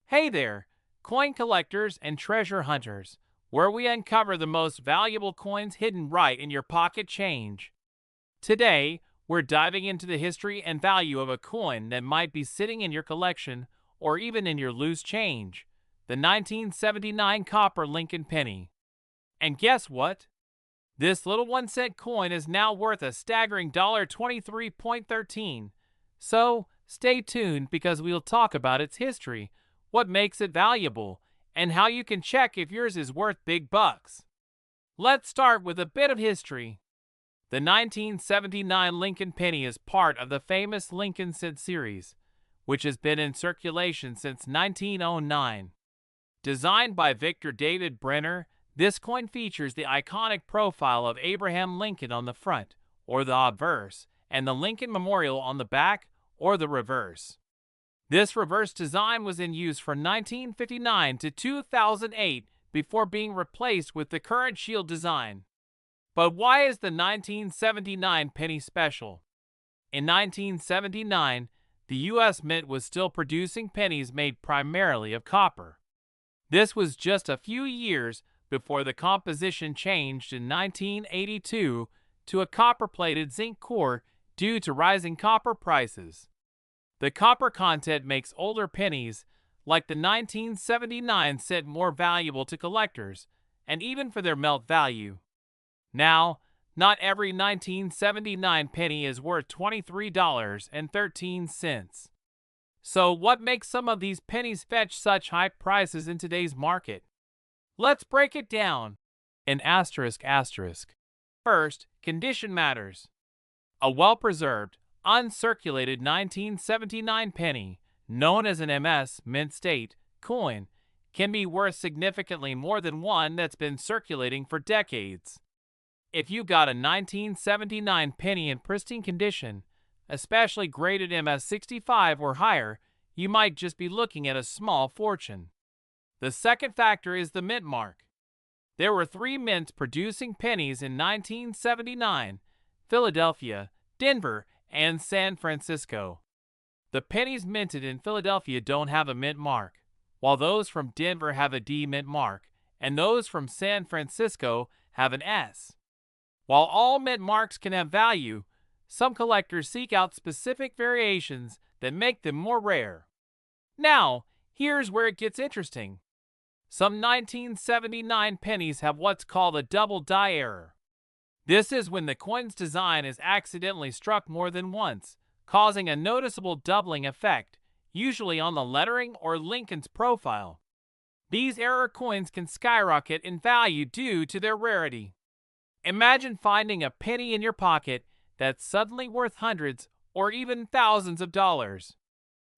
Hey there, coin collectors and treasure hunters, where we uncover the most valuable coins hidden right in your pocket change. Today, we're diving into the history and value of a coin that might be sitting in your collection or even in your loose change, the 1979 copper Lincoln penny. And guess what? This little 1 cent coin is now worth a staggering $23.13. So, stay tuned because we'll talk about its history, what makes it valuable, and how you can check if yours is worth big bucks. Let's start with a bit of history. The 1979 Lincoln penny is part of the famous Lincoln cent series, which has been in circulation since 1909. Designed by Victor David Brenner, this coin features the iconic profile of Abraham Lincoln on the front, or the obverse, and the Lincoln Memorial on the back, or the reverse. This reverse design was in use from 1959 to 2008 before being replaced with the current shield design. But why is the 1979 penny special? In 1979, the U.S. Mint was still producing pennies made primarily of copper. This was just a few years before the composition changed in 1982 to a copper-plated zinc core due to rising copper prices. The copper content makes older pennies, like the 1979 cent, more valuable to collectors, and even for their melt value. Now, not every 1979 penny is worth $23.13. So what makes some of these pennies fetch such high prices in today's market? Let's break it down. An asterisk. First, condition matters. A well-preserved, uncirculated 1979 penny, known as an MS mint state coin, can be worth significantly more than one that's been circulating for decades. If you got a 1979 penny in pristine condition, especially graded MS65 or higher, you might just be looking at a small fortune. The second factor is the mint mark. There were 3 mints producing pennies in 1979: Philadelphia, Denver, and San Francisco. The pennies minted in Philadelphia don't have a mint mark, while those from Denver have a D mint mark, and those from San Francisco have an S. While all mint marks can have value, some collectors seek out specific variations that make them more rare. Now, here's where it gets interesting. Some 1979 pennies have what's called a double die error. This is when the coin's design is accidentally struck more than once, causing a noticeable doubling effect, usually on the lettering or Lincoln's profile. These error coins can skyrocket in value due to their rarity. Imagine finding a penny in your pocket that's suddenly worth hundreds or even thousands of dollars.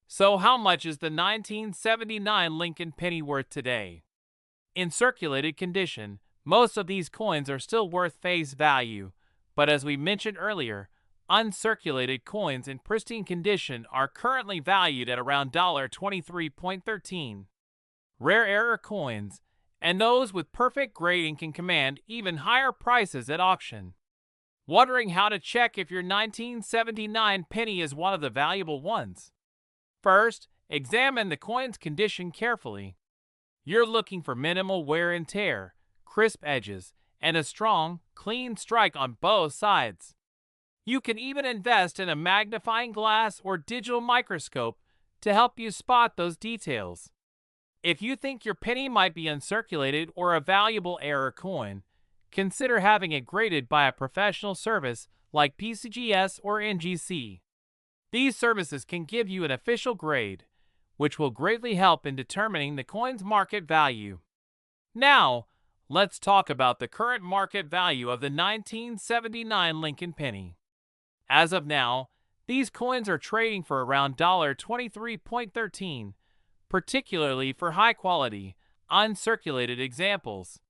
So how much is the 1979 Lincoln penny worth today? In circulated condition, most of these coins are still worth face value, but as we mentioned earlier, uncirculated coins in pristine condition are currently valued at around $23.13. Rare error coins, and those with perfect grading, can command even higher prices at auction. Wondering how to check if your 1979 penny is one of the valuable ones? First, examine the coin's condition carefully. You're looking for minimal wear and tear, crisp edges, and a strong, clean strike on both sides. You can even invest in a magnifying glass or digital microscope to help you spot those details. If you think your penny might be uncirculated or a valuable error coin, consider having it graded by a professional service like PCGS or NGC. These services can give you an official grade, which will greatly help in determining the coin's market value. Now, let's talk about the current market value of the 1979 Lincoln penny. As of now, these coins are trading for around $23.13, particularly for high-quality, uncirculated examples.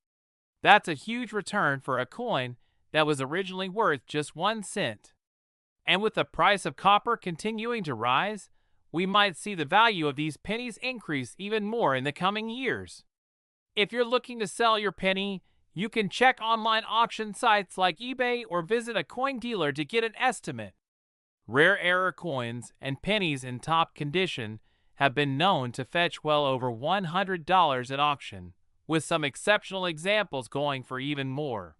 That's a huge return for a coin that was originally worth just 1 cent. And with the price of copper continuing to rise, we might see the value of these pennies increase even more in the coming years. If you're looking to sell your penny, you can check online auction sites like eBay or visit a coin dealer to get an estimate. Rare error coins and pennies in top condition have been known to fetch well over $100 at auction, with some exceptional examples going for even more.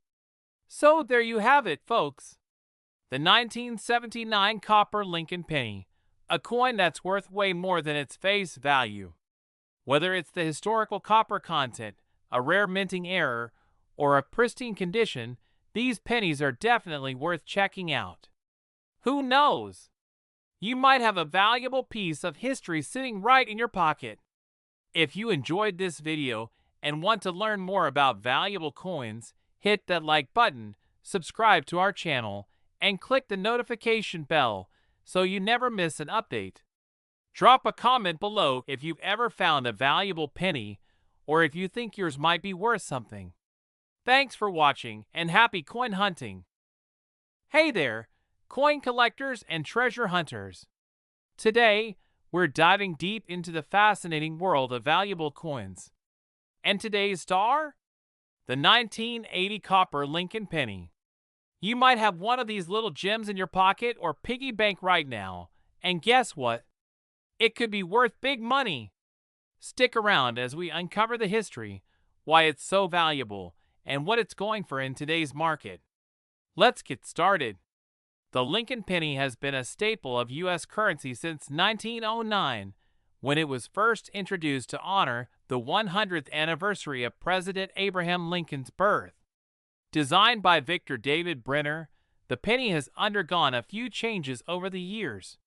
So there you have it, folks. The 1979 copper Lincoln penny, a coin that's worth way more than its face value. Whether it's the historical copper content, a rare minting error, or a pristine condition, these pennies are definitely worth checking out. Who knows? You might have a valuable piece of history sitting right in your pocket. If you enjoyed this video and want to learn more about valuable coins, hit that like button, subscribe to our channel, and click the notification bell so you never miss an update. Drop a comment below if you've ever found a valuable penny or if you think yours might be worth something. Thanks for watching and happy coin hunting! Hey there, coin collectors and treasure hunters! Today, we're diving deep into the fascinating world of valuable coins. And today's star? The 1980 copper Lincoln penny. You might have one of these little gems in your pocket or piggy bank right now, and guess what? It could be worth big money. Stick around as we uncover the history, why it's so valuable, and what it's going for in today's market. Let's get started. The Lincoln penny has been a staple of U.S. currency since 1909, when it was first introduced to honor the 100th anniversary of President Abraham Lincoln's birth. Designed by Victor David Brenner, the penny has undergone a few changes over the years.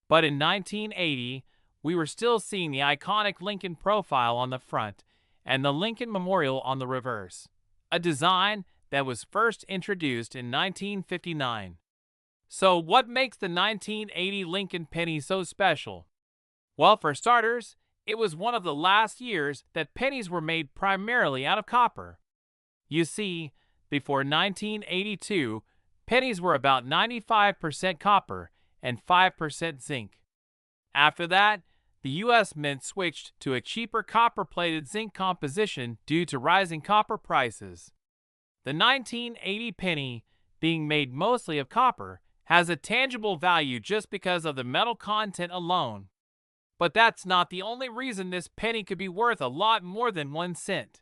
But in 1980, we were still seeing the iconic Lincoln profile on the front and the Lincoln Memorial on the reverse, a design that was first introduced in 1959. So what makes the 1980 Lincoln penny so special? Well, for starters, it was one of the last years that pennies were made primarily out of copper. You see, before 1982, pennies were about 95% copper and 5% zinc. After that, the U.S. Mint switched to a cheaper copper-plated zinc composition due to rising copper prices. The 1980 penny, being made mostly of copper, has a tangible value just because of the metal content alone. But that's not the only reason this penny could be worth a lot more than 1 cent.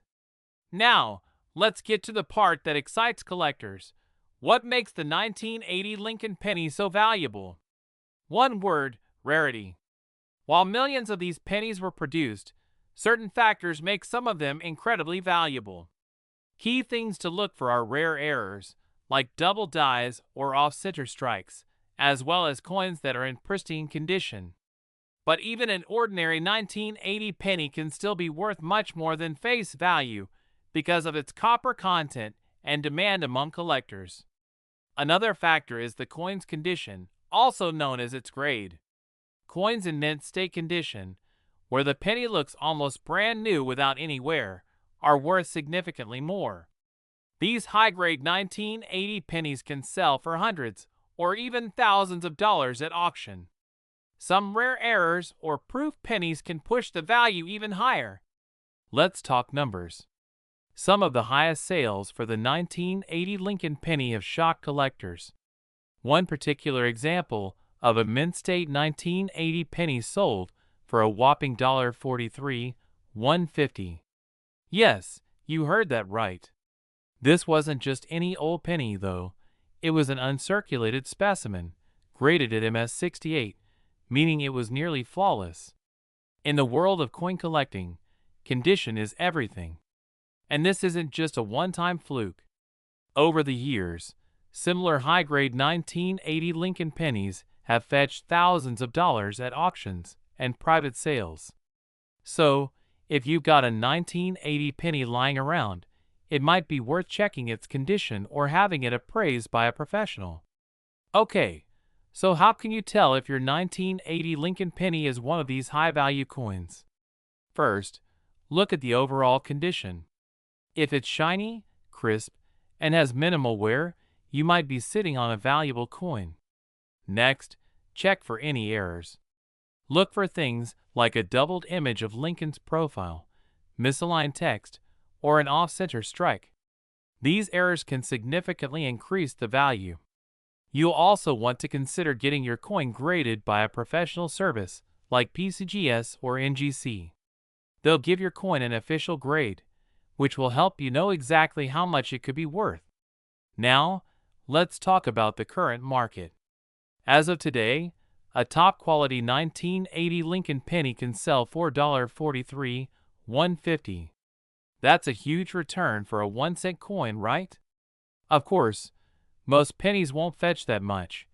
Now, let's get to the part that excites collectors. What makes the 1980 Lincoln penny so valuable? One word: rarity. While millions of these pennies were produced, certain factors make some of them incredibly valuable. Key things to look for are rare errors, like double dies or off-center strikes, as well as coins that are in pristine condition. But even an ordinary 1980 penny can still be worth much more than face value because of its copper content and demand among collectors. Another factor is the coin's condition, also known as its grade. Coins in mint state condition, where the penny looks almost brand new without any wear, are worth significantly more. These high-grade 1980 pennies can sell for hundreds or even thousands of dollars at auction. Some rare errors or proof pennies can push the value even higher. Let's talk numbers. Some of the highest sales for the 1980 Lincoln penny have shocked collectors. One particular example of a mint state 1980 penny sold for a whopping $43, $150. Yes, you heard that right. This wasn't just any old penny, though. It was an uncirculated specimen, graded at MS-68, meaning it was nearly flawless. In the world of coin collecting, condition is everything. And this isn't just a one-time fluke. Over the years, similar high-grade 1980 Lincoln pennies have fetched thousands of dollars at auctions and private sales. So, if you've got a 1980 penny lying around, it might be worth checking its condition or having it appraised by a professional. Okay, so how can you tell if your 1980 Lincoln penny is one of these high-value coins? First, look at the overall condition. If it's shiny, crisp, and has minimal wear, you might be sitting on a valuable coin. Next, check for any errors. Look for things like a doubled image of Lincoln's profile, misaligned text, or an off-center strike. These errors can significantly increase the value. You'll also want to consider getting your coin graded by a professional service like PCGS or NGC. They'll give your coin an official grade, which will help you know exactly how much it could be worth. Now, let's talk about the current market. As of today, a top-quality 1980 Lincoln penny can sell for $43, $1.50. That's a huge return for a 1-cent coin, right? Of course, most pennies won't fetch that much,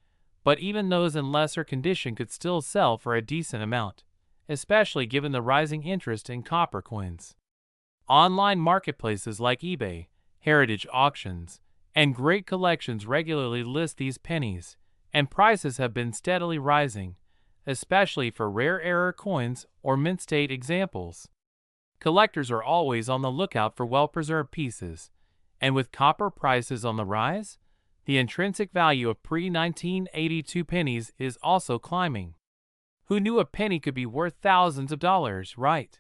but even those in lesser condition could still sell for a decent amount, especially given the rising interest in copper coins. Online marketplaces like eBay, heritage auctions, and great collections regularly list these pennies, and prices have been steadily rising, especially for rare error coins or mint state examples. Collectors are always on the lookout for well-preserved pieces, and with copper prices on the rise, the intrinsic value of pre-1982 pennies is also climbing. Who knew a penny could be worth thousands of dollars, right?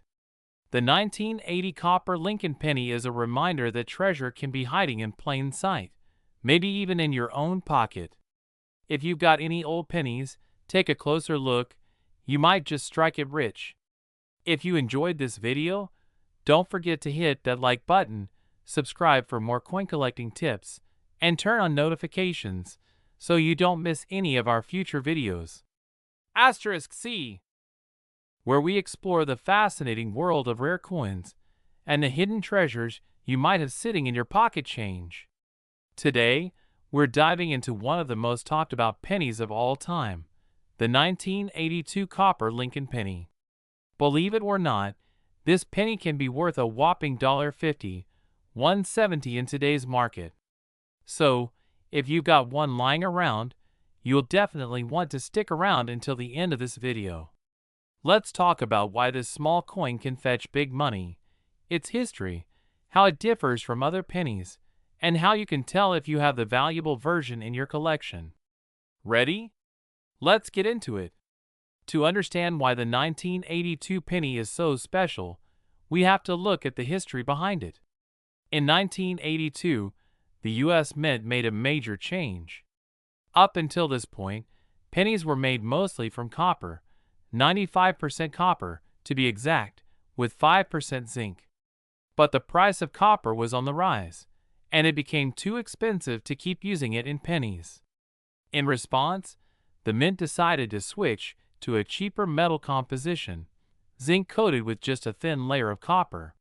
The 1980 copper Lincoln penny is a reminder that treasure can be hiding in plain sight, maybe even in your own pocket. If you've got any old pennies, take a closer look. You might just strike it rich. If you enjoyed this video, don't forget to hit that like button, subscribe for more coin collecting tips, and turn on notifications so you don't miss any of our future videos. *C, where we explore the fascinating world of rare coins and the hidden treasures you might have sitting in your pocket change. Today, we're diving into one of the most talked about pennies of all time, the 1982 copper Lincoln penny. Believe it or not, this penny can be worth a whopping $50, $1.70 in today's market. So, if you've got one lying around, you'll definitely want to stick around until the end of this video. Let's talk about why this small coin can fetch big money, its history, how it differs from other pennies, and how you can tell if you have the valuable version in your collection. Ready? Let's get into it. To understand why the 1982 penny is so special, we have to look at the history behind it. In 1982, the U.S. Mint made a major change. Up until this point, pennies were made mostly from copper, 95% copper to be exact, with 5% zinc. But the price of copper was on the rise, and it became too expensive to keep using it in pennies. In response, the mint decided to switch to a cheaper metal composition, zinc coated with just a thin layer of copper.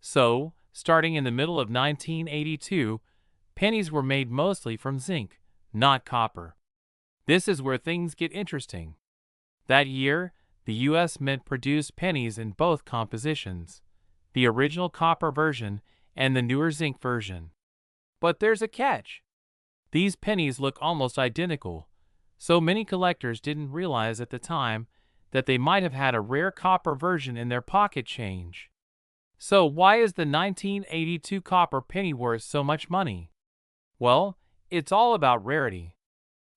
So, starting in the middle of 1982, pennies were made mostly from zinc, not copper. This is where things get interesting. That year, the U.S. Mint produced pennies in both compositions, the original copper version and the newer zinc version. But there's a catch. These pennies look almost identical, so many collectors didn't realize at the time that they might have had a rare copper version in their pocket change. So why is the 1982 copper penny worth so much money? Well, it's all about rarity.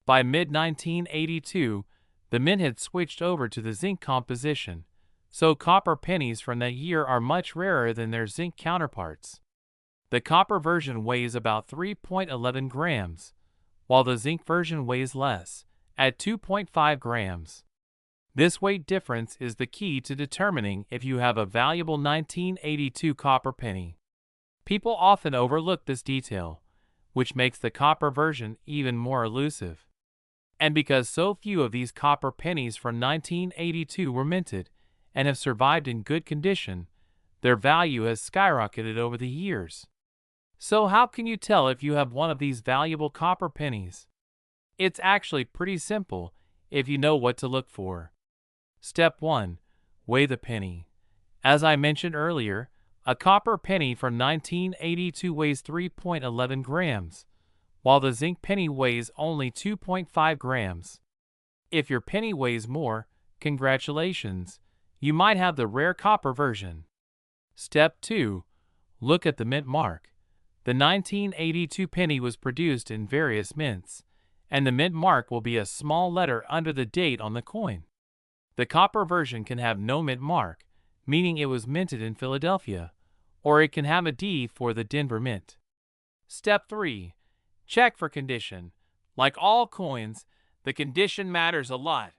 By mid-1982, the mint had switched over to the zinc composition, so copper pennies from that year are much rarer than their zinc counterparts. The copper version weighs about 3.11 grams, while the zinc version weighs less, at 2.5 grams. This weight difference is the key to determining if you have a valuable 1982 copper penny. People often overlook this detail, which makes the copper version even more elusive. And because so few of these copper pennies from 1982 were minted and have survived in good condition, their value has skyrocketed over the years. So how can you tell if you have one of these valuable copper pennies? It's actually pretty simple if you know what to look for. Step 1. Weigh the penny. As I mentioned earlier, a copper penny from 1982 weighs 3.11 grams, while the zinc penny weighs only 2.5 grams. If your penny weighs more, congratulations, you might have the rare copper version. Step 2. Look at the mint mark. The 1982 penny was produced in various mints, and the mint mark will be a small letter under the date on the coin. The copper version can have no mint mark, meaning it was minted in Philadelphia, or it can have a D for the Denver Mint. Step 3. Check for condition. Like all coins, the condition matters a lot.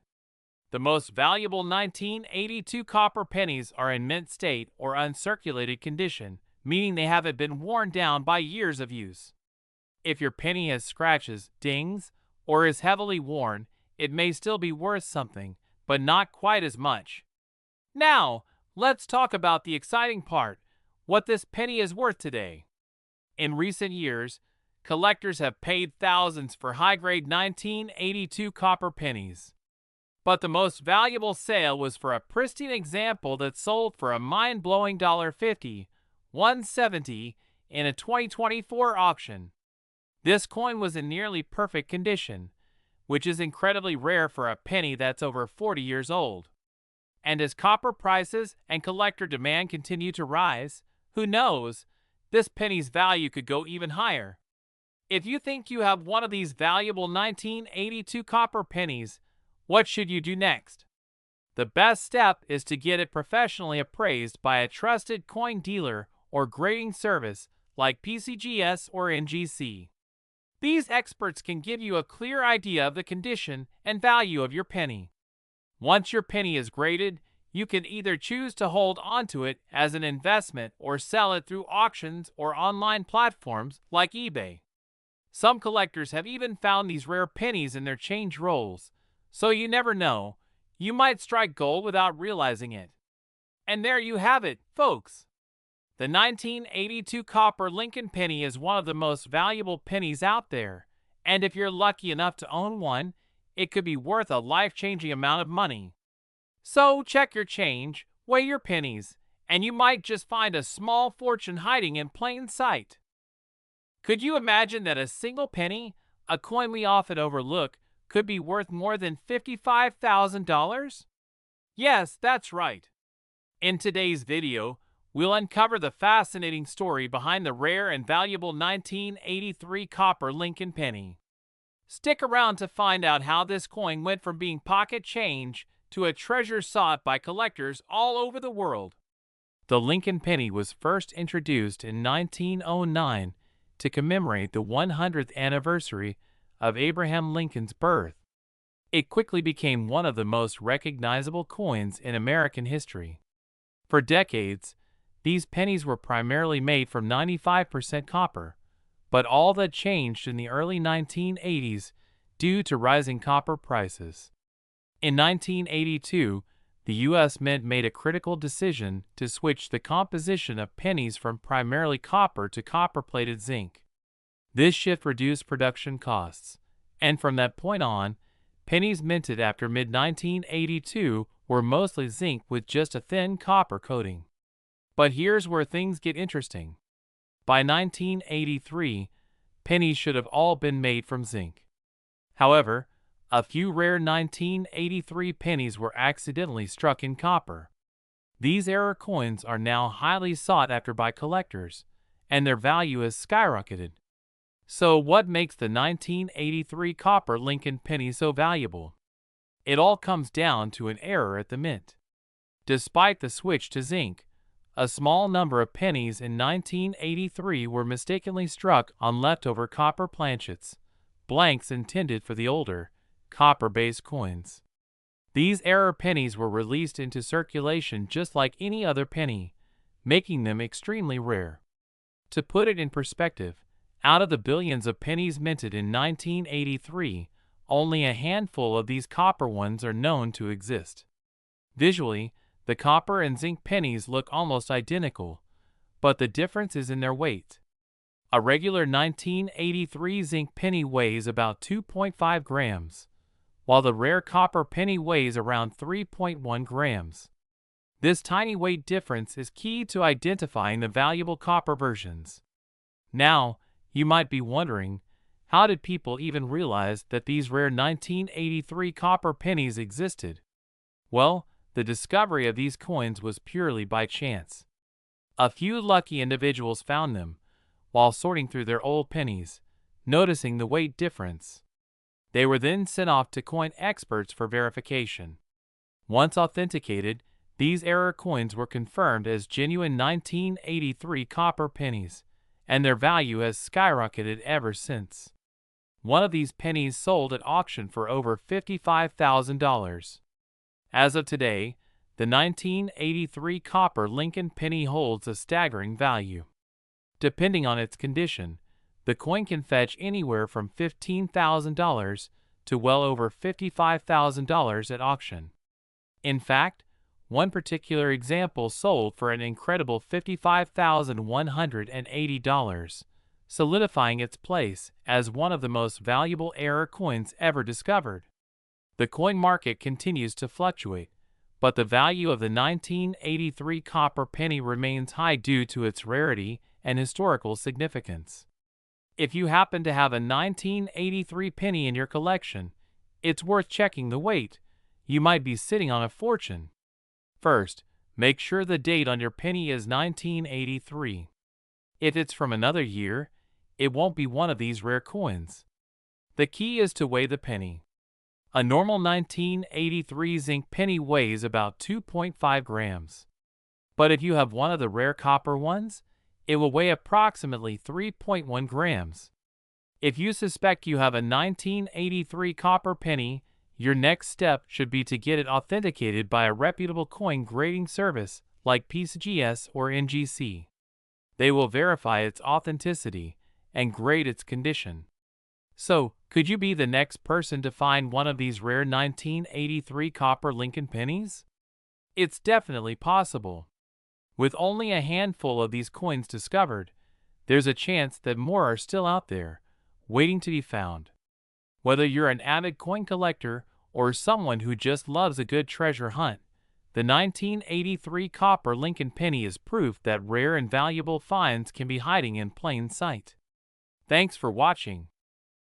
The most valuable 1982 copper pennies are in mint state or uncirculated condition, meaning they haven't been worn down by years of use. If your penny has scratches, dings, or is heavily worn, it may still be worth something, but not quite as much. Now, let's talk about the exciting part, what this penny is worth today. In recent years, collectors have paid thousands for high-grade 1982 copper pennies. But the most valuable sale was for a pristine example that sold for a mind-blowing $1.50, $1.70 in a 2024 auction. This coin was in nearly perfect condition, which is incredibly rare for a penny that's over 40 years old. And as copper prices and collector demand continue to rise, who knows, this penny's value could go even higher. If you think you have one of these valuable 1982 copper pennies, what should you do next? The best step is to get it professionally appraised by a trusted coin dealer or grading service like PCGS or NGC. These experts can give you a clear idea of the condition and value of your penny. Once your penny is graded, you can either choose to hold onto it as an investment or sell it through auctions or online platforms like eBay. Some collectors have even found these rare pennies in their change rolls, so you never know, you might strike gold without realizing it. And there you have it, folks. The 1982 copper Lincoln penny is one of the most valuable pennies out there, and if you're lucky enough to own one, it could be worth a life-changing amount of money. So check your change, weigh your pennies, and you might just find a small fortune hiding in plain sight. Could you imagine that a single penny, a coin we often overlook, could be worth more than $55,000? Yes, that's right. In today's video, we'll uncover the fascinating story behind the rare and valuable 1983 copper Lincoln penny. Stick around to find out how this coin went from being pocket change to a treasure sought by collectors all over the world. The Lincoln penny was first introduced in 1909 to commemorate the 100th anniversary of Abraham Lincoln's birth. It quickly became one of the most recognizable coins in American history. For decades, these pennies were primarily made from 95% copper, but all that changed in the early 1980s due to rising copper prices. In 1982, the U.S. Mint made a critical decision to switch the composition of pennies from primarily copper to copper-plated zinc. This shift reduced production costs, and from that point on, pennies minted after mid-1982 were mostly zinc with just a thin copper coating. But here's where things get interesting. By 1983, pennies should have all been made from zinc. However, a few rare 1983 pennies were accidentally struck in copper. These error coins are now highly sought after by collectors, and their value has skyrocketed. So what makes the 1983 copper Lincoln penny so valuable? It all comes down to an error at the mint. Despite the switch to zinc, a small number of pennies in 1983 were mistakenly struck on leftover copper planchets, blanks intended for the older, copper-based coins. These error pennies were released into circulation just like any other penny, making them extremely rare. To put it in perspective, out of the billions of pennies minted in 1983, only a handful of these copper ones are known to exist. Visually, the copper and zinc pennies look almost identical, but the difference is in their weight. A regular 1983 zinc penny weighs about 2.5 grams, while the rare copper penny weighs around 3.1 grams. This tiny weight difference is key to identifying the valuable copper versions. Now, you might be wondering, how did people even realize that these rare 1983 copper pennies existed? Well, the discovery of these coins was purely by chance. A few lucky individuals found them while sorting through their old pennies, noticing the weight difference. They were then sent off to coin experts for verification. Once authenticated, these error coins were confirmed as genuine 1983 copper pennies, and their value has skyrocketed ever since. One of these pennies sold at auction for over $55,000. As of today, the 1983 copper Lincoln penny holds a staggering value. Depending on its condition, the coin can fetch anywhere from $15,000 to well over $55,000 at auction. In fact, one particular example sold for an incredible $55,180, solidifying its place as one of the most valuable error coins ever discovered. The coin market continues to fluctuate, but the value of the 1983 copper penny remains high due to its rarity and historical significance. If you happen to have a 1983 penny in your collection, it's worth checking the weight. You might be sitting on a fortune. First, make sure the date on your penny is 1983. If it's from another year, it won't be one of these rare coins. The key is to weigh the penny. A normal 1983 zinc penny weighs about 2.5 grams. But if you have one of the rare copper ones, it will weigh approximately 3.1 grams. If you suspect you have a 1983 copper penny, your next step should be to get it authenticated by a reputable coin grading service like PCGS or NGC. They will verify its authenticity and grade its condition. So, could you be the next person to find one of these rare 1983 copper Lincoln pennies? It's definitely possible. With only a handful of these coins discovered, there's a chance that more are still out there, waiting to be found. Whether you're an avid coin collector or someone who just loves a good treasure hunt, the 1983 copper Lincoln penny is proof that rare and valuable finds can be hiding in plain sight. Thanks for watching.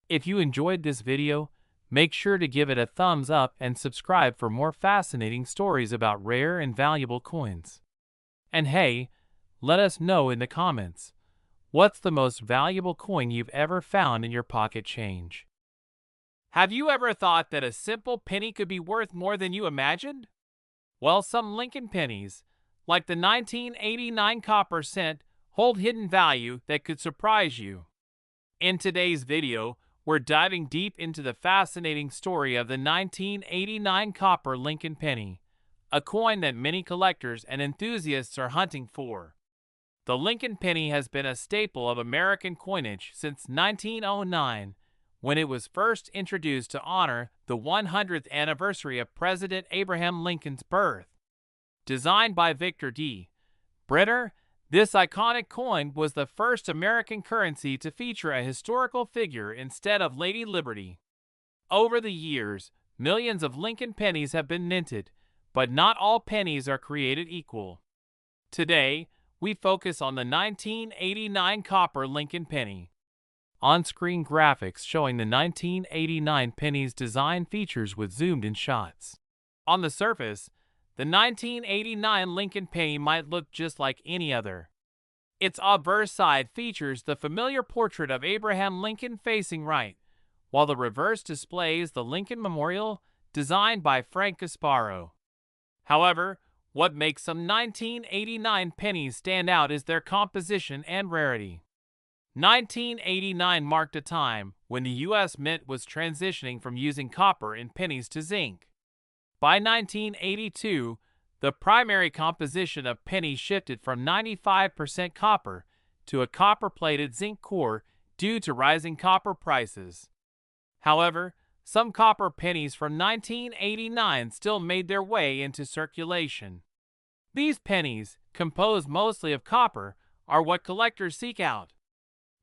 If you enjoyed this video, make sure to give it a thumbs up and subscribe for more fascinating stories about rare and valuable coins. And hey, let us know in the comments, what's the most valuable coin you've ever found in your pocket change? Have you ever thought that a simple penny could be worth more than you imagined? Well, some Lincoln pennies, like the 1989 copper cent, hold hidden value that could surprise you. In today's video, we're diving deep into the fascinating story of the 1989 copper Lincoln penny, a coin that many collectors and enthusiasts are hunting for. The Lincoln penny has been a staple of American coinage since 1909, when it was first introduced to honor the 100th anniversary of President Abraham Lincoln's birth. Designed by Victor D. Brenner, this iconic coin was the first American currency to feature a historical figure instead of Lady Liberty. Over the years, millions of Lincoln pennies have been minted, but not all pennies are created equal. Today, we focus on the 1989 copper Lincoln penny. On-screen graphics showing the 1989 penny's design features with zoomed-in shots. On the surface, the 1989 Lincoln penny might look just like any other. Its obverse side features the familiar portrait of Abraham Lincoln facing right, while the reverse displays the Lincoln Memorial designed by Frank Gasparo. However, what makes some 1989 pennies stand out is their composition and rarity. 1989 marked a time when the U.S. Mint was transitioning from using copper in pennies to zinc. By 1982, the primary composition of pennies shifted from 95% copper to a copper-plated zinc core due to rising copper prices. However, some copper pennies from 1989 still made their way into circulation. These pennies, composed mostly of copper, are what collectors seek out.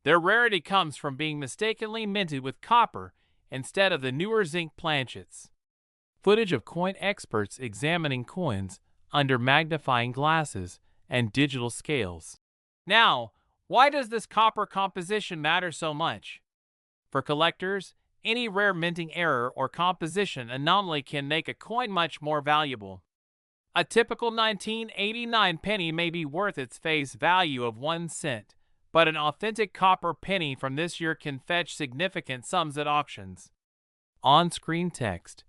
Their rarity comes from being mistakenly minted with copper instead of the newer zinc planchets. Footage of coin experts examining coins under magnifying glasses and digital scales. Now, why does this copper composition matter so much? For collectors, any rare minting error or composition anomaly can make a coin much more valuable. A typical 1989 penny may be worth its face value of 1 cent, but an authentic copper penny from this year can fetch significant sums at auctions. On-screen text.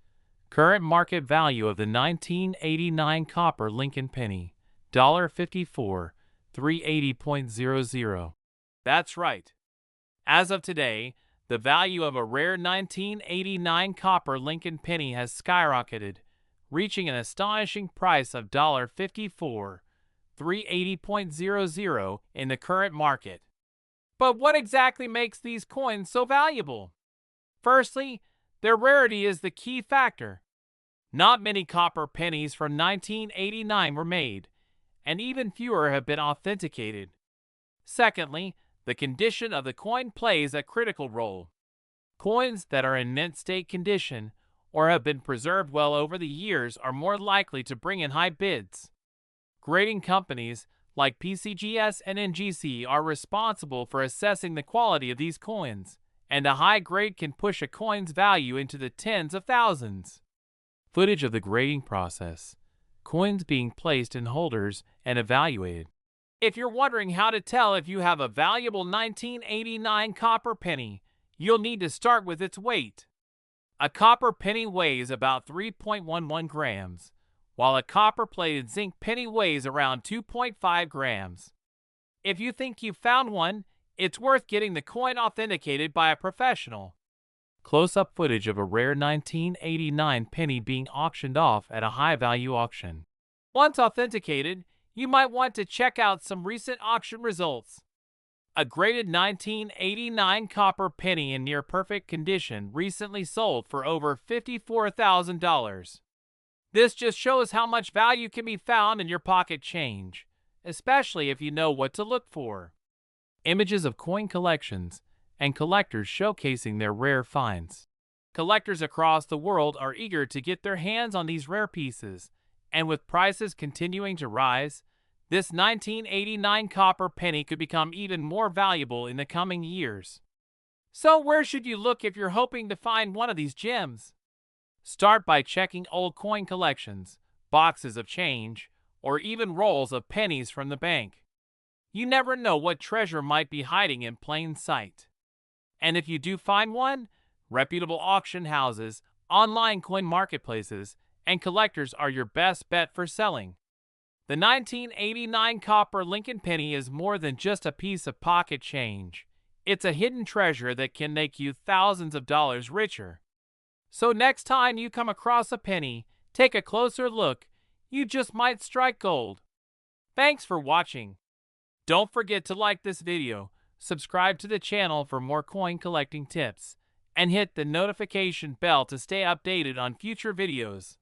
Current market value of the 1989 copper Lincoln penny, $1.54, 380.00. That's right. As of today, the value of a rare 1989 copper Lincoln penny has skyrocketed, reaching an astonishing price of $54, 380.00 in the current market. But what exactly makes these coins so valuable? Firstly, their rarity is the key factor. Not many copper pennies from 1989 were made, and even fewer have been authenticated. Secondly, the condition of the coin plays a critical role. Coins that are in mint state condition or have been preserved well over the years are more likely to bring in high bids. Grading companies like PCGS and NGC are responsible for assessing the quality of these coins, and a high grade can push a coin's value into the tens of thousands. Footage of the grading process. Coins being placed in holders and evaluated. If you're wondering how to tell if you have a valuable 1989 copper penny, you'll need to start with its weight. A copper penny weighs about 3.11 grams, while a copper-plated zinc penny weighs around 2.5 grams. If you think you've found one, it's worth getting the coin authenticated by a professional. Close-up footage of a rare 1989 penny being auctioned off at a high-value auction. Once authenticated, you might want to check out some recent auction results. A graded 1989 copper penny in near-perfect condition recently sold for over $54,000. This just shows how much value can be found in your pocket change, especially if you know what to look for. Images of coin collections and collectors showcasing their rare finds. Collectors across the world are eager to get their hands on these rare pieces, and with prices continuing to rise, this 1989 copper penny could become even more valuable in the coming years. So where should you look if you're hoping to find one of these gems? Start by checking old coin collections, boxes of change, or even rolls of pennies from the bank. You never know what treasure might be hiding in plain sight. And if you do find one, reputable auction houses, online coin marketplaces, and collectors are your best bet for selling. The 1989 copper Lincoln penny is more than just a piece of pocket change. It's a hidden treasure that can make you thousands of dollars richer. So next time you come across a penny, take a closer look. You just might strike gold. Thanks for watching. Don't forget to like this video, subscribe to the channel for more coin collecting tips, and hit the notification bell to stay updated on future videos.